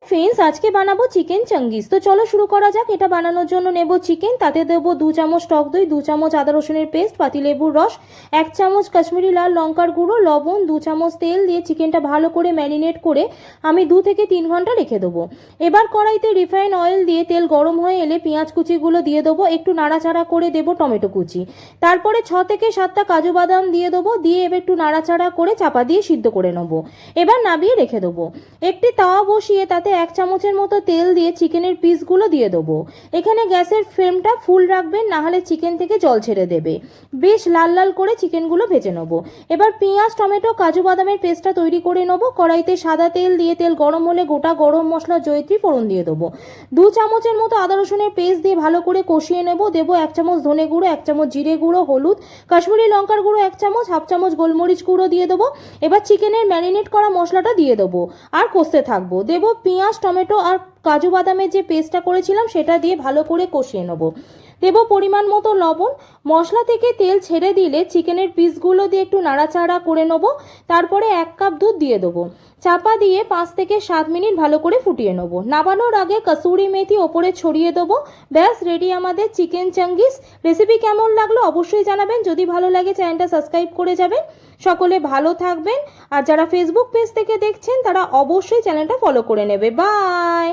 Friends आज के बनाबो चिकेन चंगिस। तो चलो शुरू करा जाक। এটা বানানোর জন্য নেব চিকেন, তাতে দেব 2 চামচ টক দই, 2 চামচ আদা রসুনের পেস্ট, পাতিলেবুর রস, 1 চামচ কাশ্মীরি লাল লঙ্কার গুঁড়ো, লবণ, 2 চামচ তেল দিয়ে চিকেনটা ভালো করে ম্যারিনেট করে আমি 2 থেকে 3 ঘন্টা রেখে দেবো। এবার কড়াইতে রিফাইন অয়েল দিয়ে তেল গরম হয়ে এলে পেঁয়াজ কুচিগুলো দিয়ে দেবো, একটু নাড়াচাড়া করে দেবো টমেটো কুচি, তারপরে 6 থেকে 7টা কাজু বাদাম দিয়ে দেবো, দিয়ে এবার একটু নাড়াচাড়া করে চাপা দিয়ে সিদ্ধ করে নেবো। এবার নামিয়ে রেখে দেবো। একটি তাওয়া বসিয়ে তাতে 1 চামচের মতো তেল দিয়ে চিকেনের পিসগুলো দিয়ে দেবো। এখানে গ্যাসের ফ্লেমটা ফুল রাখবেন, না হলে চিকেন থেকে জল ছেড়ে দেবে। বেশ লাল লাল করে চিকেনগুলো ভেজে নেব। এবার পেঁয়াজ টমেটো কাজু বাদামের পেস্টটা তৈরি করে নেব। কড়াইতে সাদা তেল দিয়ে তেল গরম হলে গোটা গরম মশলা জয়িত্রী ফোড়ন দিয়ে দেবো। 2 চামচের মতো আদা রসুনের পেস্ট দিয়ে ভালো করে কষিয়ে নেব। দেবো 1 চামচ ধনে গুঁড়ো, 1 চামচ জিরে গুঁড়ো, হলুদ, কাশ্মীরি লঙ্কার গুঁড়ো 1 চামচ, হাফ চামচ গোলমরিচ গুঁড়ো দিয়ে দেবো। এবার চিকেনের ম্যারিনেট করা মশলাটা দিয়ে দেবো আর কষতে থাকবো। দেবো পেঁয়াজ টমেটো আর কাজু বাদামের যে পেস্টটা করেছিলাম সেটা দিয়ে ভালো করে কষিয়ে নেব। দেবো পরিমাণ মতো লবণ। মশলা থেকে তেল ছেড়ে দিলে চিকেনের পিসগুলো দিয়ে একটু নাড়াচাড়া করে নেব। তারপরে 1 কাপ দুধ দিয়ে দেবো। চাপা দিয়ে 5 থেকে 7 মিনিট ভালো করে ফুটিয়ে নেব। নামানোর আগে কসুরি মেথি ওপরে ছড়িয়ে দেবো। ব্যাস রেডি আমাদের চিকেন চাঙ্গিস। রেসিপি কেমন লাগলো অবশ্যই জানাবেন। যদি ভালো লাগে চ্যানেলটা সাবস্ক্রাইব করে যাবেন। সকলে ভালো থাকবেন। আর যারা ফেসবুক পেজ থেকে দেখছেন তারা অবশ্যই চ্যানেলটা ফলো করে নেবে। বাই।